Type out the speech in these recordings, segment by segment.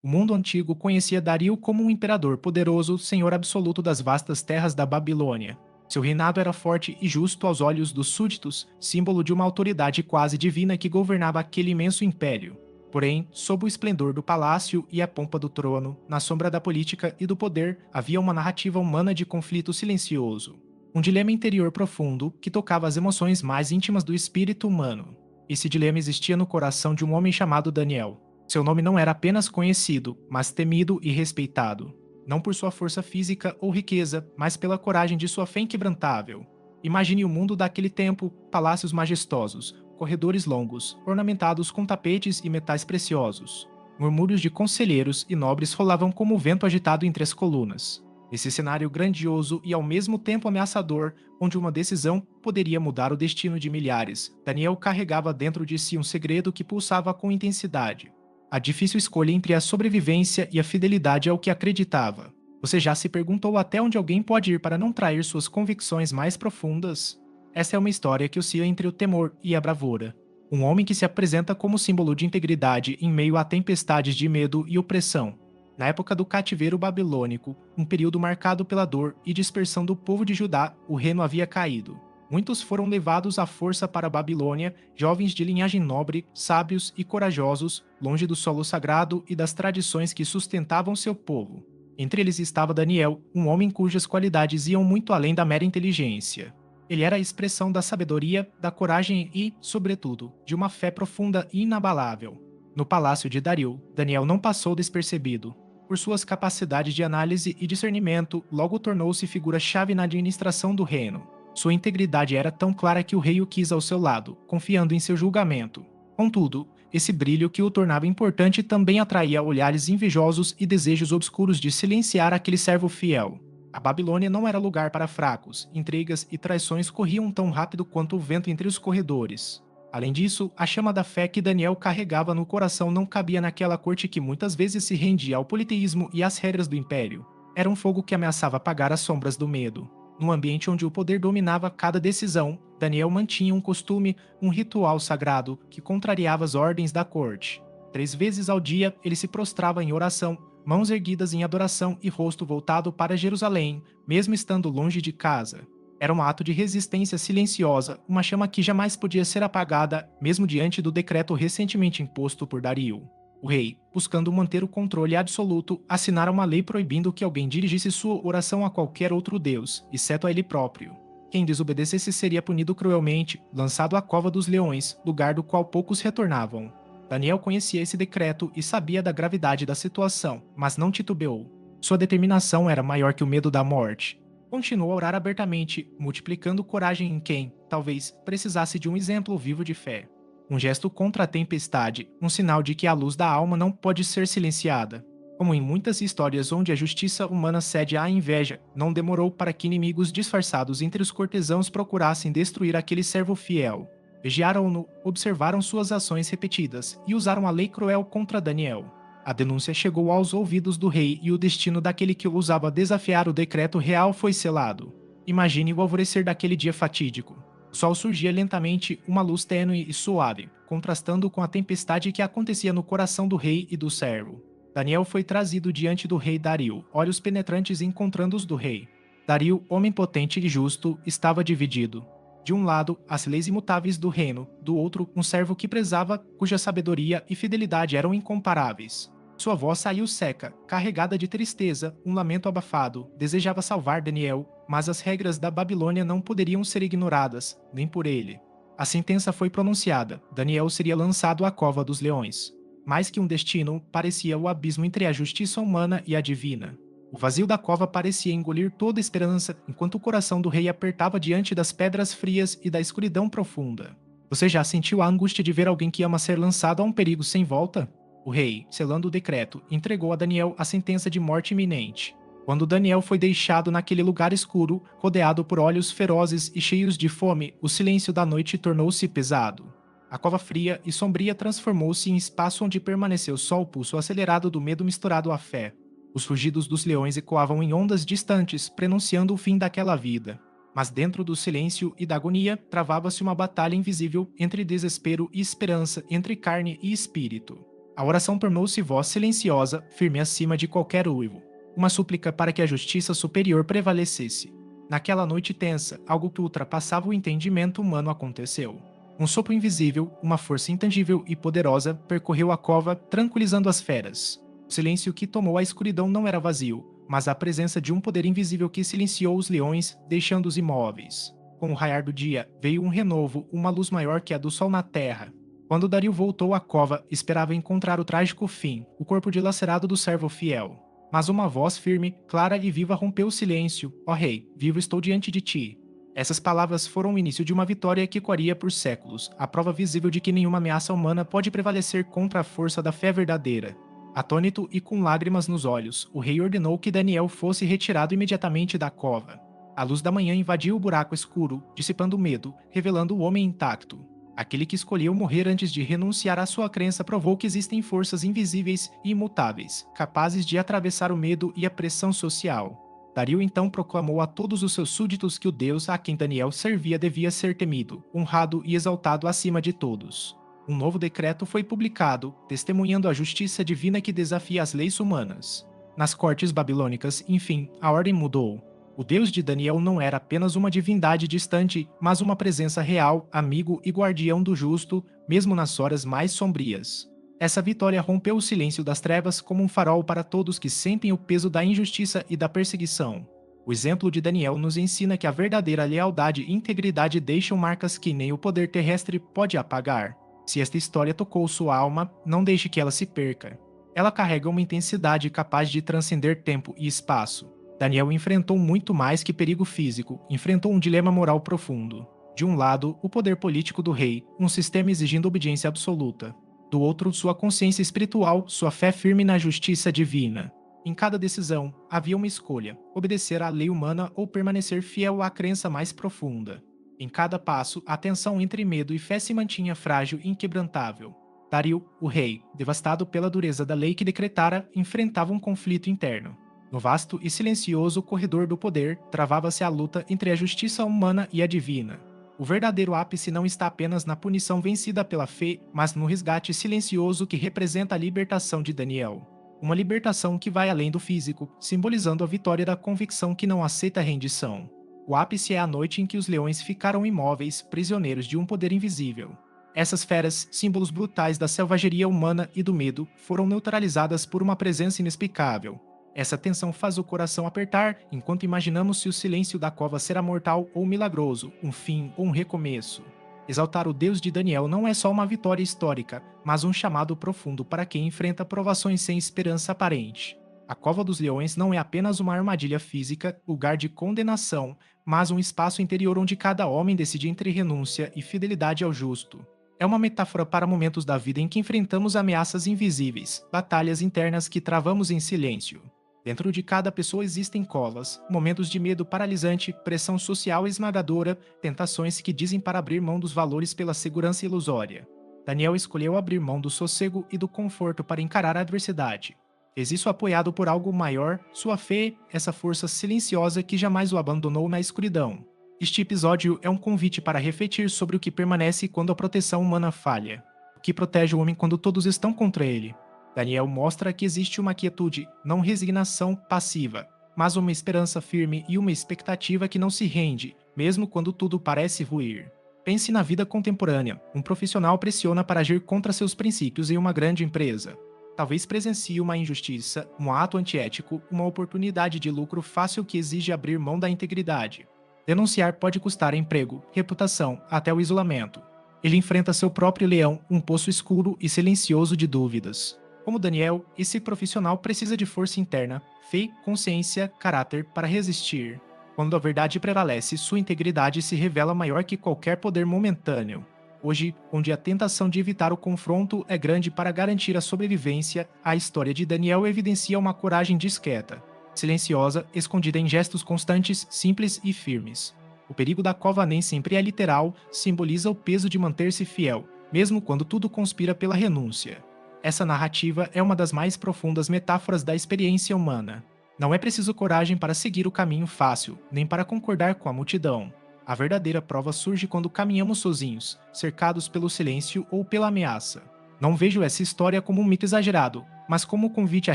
O mundo antigo conhecia Dario como um imperador poderoso, senhor absoluto das vastas terras da Babilônia. Seu reinado era forte e justo aos olhos dos súditos, símbolo de uma autoridade quase divina que governava aquele imenso império. Porém, sob o esplendor do palácio e a pompa do trono, na sombra da política e do poder, havia uma narrativa humana de conflito silencioso. Um dilema interior profundo que tocava as emoções mais íntimas do espírito humano. Esse dilema existia no coração de um homem chamado Daniel. Seu nome não era apenas conhecido, mas temido e respeitado. Não por sua força física ou riqueza, mas pela coragem de sua fé inquebrantável. Imagine o mundo daquele tempo: palácios majestosos, corredores longos, ornamentados com tapetes e metais preciosos. Murmúrios de conselheiros e nobres rolavam como o vento agitado entre as colunas. Esse cenário grandioso e ao mesmo tempo ameaçador, onde uma decisão poderia mudar o destino de milhares, Daniel carregava dentro de si um segredo que pulsava com intensidade. A difícil escolha entre a sobrevivência e a fidelidade ao que acreditava. Você já se perguntou até onde alguém pode ir para não trair suas convicções mais profundas? Essa é uma história que oscila entre o temor e a bravura. Um homem que se apresenta como símbolo de integridade em meio a tempestades de medo e opressão. Na época do cativeiro babilônico, um período marcado pela dor e dispersão do povo de Judá, o reino havia caído. Muitos foram levados à força para a Babilônia, jovens de linhagem nobre, sábios e corajosos, longe do solo sagrado e das tradições que sustentavam seu povo. Entre eles estava Daniel, um homem cujas qualidades iam muito além da mera inteligência. Ele era a expressão da sabedoria, da coragem e, sobretudo, de uma fé profunda e inabalável. No palácio de Dario, Daniel não passou despercebido. Por suas capacidades de análise e discernimento, logo tornou-se figura-chave na administração do reino. Sua integridade era tão clara que o rei o quis ao seu lado, confiando em seu julgamento. Contudo, esse brilho que o tornava importante também atraía olhares invejosos e desejos obscuros de silenciar aquele servo fiel. A Babilônia não era lugar para fracos, intrigas e traições corriam tão rápido quanto o vento entre os corredores. Além disso, a chama da fé que Daniel carregava no coração não cabia naquela corte que muitas vezes se rendia ao politeísmo e às regras do império. Era um fogo que ameaçava apagar as sombras do medo. Num ambiente onde o poder dominava cada decisão, Daniel mantinha um costume, um ritual sagrado que contrariava as ordens da corte. 3 vezes ao dia, ele se prostrava em oração, mãos erguidas em adoração e rosto voltado para Jerusalém, mesmo estando longe de casa. Era um ato de resistência silenciosa, uma chama que jamais podia ser apagada, mesmo diante do decreto recentemente imposto por Dario. O rei, buscando manter o controle absoluto, assinara uma lei proibindo que alguém dirigisse sua oração a qualquer outro deus, exceto a ele próprio. Quem desobedecesse seria punido cruelmente, lançado à cova dos leões, lugar do qual poucos retornavam. Daniel conhecia esse decreto e sabia da gravidade da situação, mas não titubeou. Sua determinação era maior que o medo da morte. Continuou a orar abertamente, multiplicando coragem em quem, talvez, precisasse de um exemplo vivo de fé. Um gesto contra a tempestade, um sinal de que a luz da alma não pode ser silenciada. Como em muitas histórias onde a justiça humana cede à inveja, não demorou para que inimigos disfarçados entre os cortesãos procurassem destruir aquele servo fiel. Vigiaram-no, observaram suas ações repetidas e usaram a lei cruel contra Daniel. A denúncia chegou aos ouvidos do rei e o destino daquele que ousava desafiar o decreto real foi selado. Imagine o alvorecer daquele dia fatídico. O sol surgia lentamente, uma luz tênue e suave, contrastando com a tempestade que acontecia no coração do rei e do servo. Daniel foi trazido diante do rei Dario, olhos penetrantes encontrando os do rei. Dario, homem potente e justo, estava dividido. De um lado, as leis imutáveis do reino, do outro, um servo que prezava, cuja sabedoria e fidelidade eram incomparáveis. Sua voz saiu seca, carregada de tristeza, um lamento abafado, desejava salvar Daniel, mas as regras da Babilônia não poderiam ser ignoradas, nem por ele. A sentença foi pronunciada, Daniel seria lançado à cova dos leões. Mais que um destino, parecia o abismo entre a justiça humana e a divina. O vazio da cova parecia engolir toda esperança, enquanto o coração do rei apertava diante das pedras frias e da escuridão profunda. Você já sentiu a angústia de ver alguém que ama ser lançado a um perigo sem volta? O rei, selando o decreto, entregou a Daniel a sentença de morte iminente. Quando Daniel foi deixado naquele lugar escuro, rodeado por olhos ferozes e cheios de fome, o silêncio da noite tornou-se pesado. A cova fria e sombria transformou-se em espaço onde permaneceu só o pulso acelerado do medo misturado à fé. Os rugidos dos leões ecoavam em ondas distantes, prenunciando o fim daquela vida. Mas dentro do silêncio e da agonia, travava-se uma batalha invisível entre desespero e esperança, entre carne e espírito. A oração tornou-se voz silenciosa, firme acima de qualquer uivo, uma súplica para que a justiça superior prevalecesse. Naquela noite tensa, algo que ultrapassava o entendimento humano aconteceu. Um sopro invisível, uma força intangível e poderosa, percorreu a cova, tranquilizando as feras. O silêncio que tomou a escuridão não era vazio, mas a presença de um poder invisível que silenciou os leões, deixando-os imóveis. Com o raiar do dia, veio um renovo, uma luz maior que a do sol na terra. Quando Dario voltou à cova, esperava encontrar o trágico fim, o corpo dilacerado do servo fiel. Mas uma voz firme, clara e viva rompeu o silêncio. Ó rei, vivo estou diante de ti. Essas palavras foram o início de uma vitória que ecoaria por séculos, a prova visível de que nenhuma ameaça humana pode prevalecer contra a força da fé verdadeira. Atônito e com lágrimas nos olhos, o rei ordenou que Daniel fosse retirado imediatamente da cova. A luz da manhã invadiu o buraco escuro, dissipando o medo, revelando o homem intacto. Aquele que escolheu morrer antes de renunciar à sua crença provou que existem forças invisíveis e imutáveis, capazes de atravessar o medo e a pressão social. Dario então proclamou a todos os seus súditos que o Deus a quem Daniel servia devia ser temido, honrado e exaltado acima de todos. Um novo decreto foi publicado, testemunhando a justiça divina que desafia as leis humanas. Nas cortes babilônicas, enfim, a ordem mudou. O Deus de Daniel não era apenas uma divindade distante, mas uma presença real, amigo e guardião do justo, mesmo nas horas mais sombrias. Essa vitória rompeu o silêncio das trevas como um farol para todos que sentem o peso da injustiça e da perseguição. O exemplo de Daniel nos ensina que a verdadeira lealdade e integridade deixam marcas que nem o poder terrestre pode apagar. Se esta história tocou sua alma, não deixe que ela se perca. Ela carrega uma intensidade capaz de transcender tempo e espaço. Daniel enfrentou muito mais que perigo físico, enfrentou um dilema moral profundo. De um lado, o poder político do rei, um sistema exigindo obediência absoluta. Do outro, sua consciência espiritual, sua fé firme na justiça divina. Em cada decisão, havia uma escolha: obedecer à lei humana ou permanecer fiel à crença mais profunda. Em cada passo, a tensão entre medo e fé se mantinha frágil e inquebrantável. Dario, o rei, devastado pela dureza da lei que decretara, enfrentava um conflito interno. No vasto e silencioso corredor do poder, travava-se a luta entre a justiça humana e a divina. O verdadeiro ápice não está apenas na punição vencida pela fé, mas no resgate silencioso que representa a libertação de Daniel. Uma libertação que vai além do físico, simbolizando a vitória da convicção que não aceita rendição. O ápice é a noite em que os leões ficaram imóveis, prisioneiros de um poder invisível. Essas feras, símbolos brutais da selvageria humana e do medo, foram neutralizadas por uma presença inexplicável. Essa tensão faz o coração apertar enquanto imaginamos se o silêncio da cova será mortal ou milagroso, um fim ou um recomeço. Exaltar o Deus de Daniel não é só uma vitória histórica, mas um chamado profundo para quem enfrenta provações sem esperança aparente. A Cova dos Leões não é apenas uma armadilha física, lugar de condenação, mas um espaço interior onde cada homem decide entre renúncia e fidelidade ao justo. É uma metáfora para momentos da vida em que enfrentamos ameaças invisíveis, batalhas internas que travamos em silêncio. Dentro de cada pessoa existem covas, momentos de medo paralisante, pressão social esmagadora, tentações que dizem para abrir mão dos valores pela segurança ilusória. Daniel escolheu abrir mão do sossego e do conforto para encarar a adversidade. Fez isso apoiado por algo maior, sua fé, essa força silenciosa que jamais o abandonou na escuridão. Este episódio é um convite para refletir sobre o que permanece quando a proteção humana falha. O que protege o homem quando todos estão contra ele. Daniel mostra que existe uma quietude, não resignação passiva, mas uma esperança firme e uma expectativa que não se rende, mesmo quando tudo parece ruir. Pense na vida contemporânea. Um profissional pressiona para agir contra seus princípios em uma grande empresa. Talvez presencie uma injustiça, um ato antiético, uma oportunidade de lucro fácil que exige abrir mão da integridade. Denunciar pode custar emprego, reputação, até o isolamento. Ele enfrenta seu próprio leão, um poço escuro e silencioso de dúvidas. Como Daniel, esse profissional precisa de força interna, fé, consciência, caráter para resistir. Quando a verdade prevalece, sua integridade se revela maior que qualquer poder momentâneo. Hoje, onde a tentação de evitar o confronto é grande para garantir a sobrevivência, a história de Daniel evidencia uma coragem discreta, silenciosa, escondida em gestos constantes, simples e firmes. O perigo da cova nem sempre é literal, simboliza o peso de manter-se fiel, mesmo quando tudo conspira pela renúncia. Essa narrativa é uma das mais profundas metáforas da experiência humana. Não é preciso coragem para seguir o caminho fácil, nem para concordar com a multidão. A verdadeira prova surge quando caminhamos sozinhos, cercados pelo silêncio ou pela ameaça. Não vejo essa história como um mito exagerado, mas como um convite a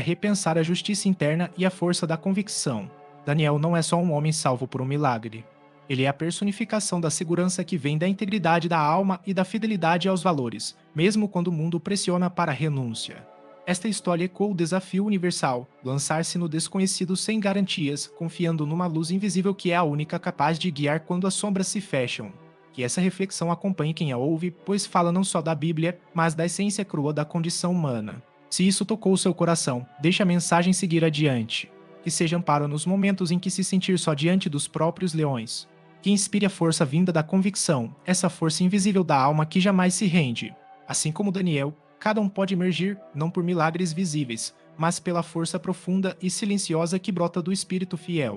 repensar a justiça interna e a força da convicção. Daniel não é só um homem salvo por um milagre. Ele é a personificação da segurança que vem da integridade da alma e da fidelidade aos valores, mesmo quando o mundo pressiona para a renúncia. Esta história ecoa o desafio universal, lançar-se no desconhecido sem garantias, confiando numa luz invisível que é a única capaz de guiar quando as sombras se fecham. Que essa reflexão acompanhe quem a ouve, pois fala não só da Bíblia, mas da essência crua da condição humana. Se isso tocou o seu coração, deixe a mensagem seguir adiante. Que seja amparo nos momentos em que se sentir só diante dos próprios leões. Que inspire a força vinda da convicção, essa força invisível da alma que jamais se rende. Assim como Daniel, cada um pode emergir não por milagres visíveis, mas pela força profunda e silenciosa que brota do espírito fiel.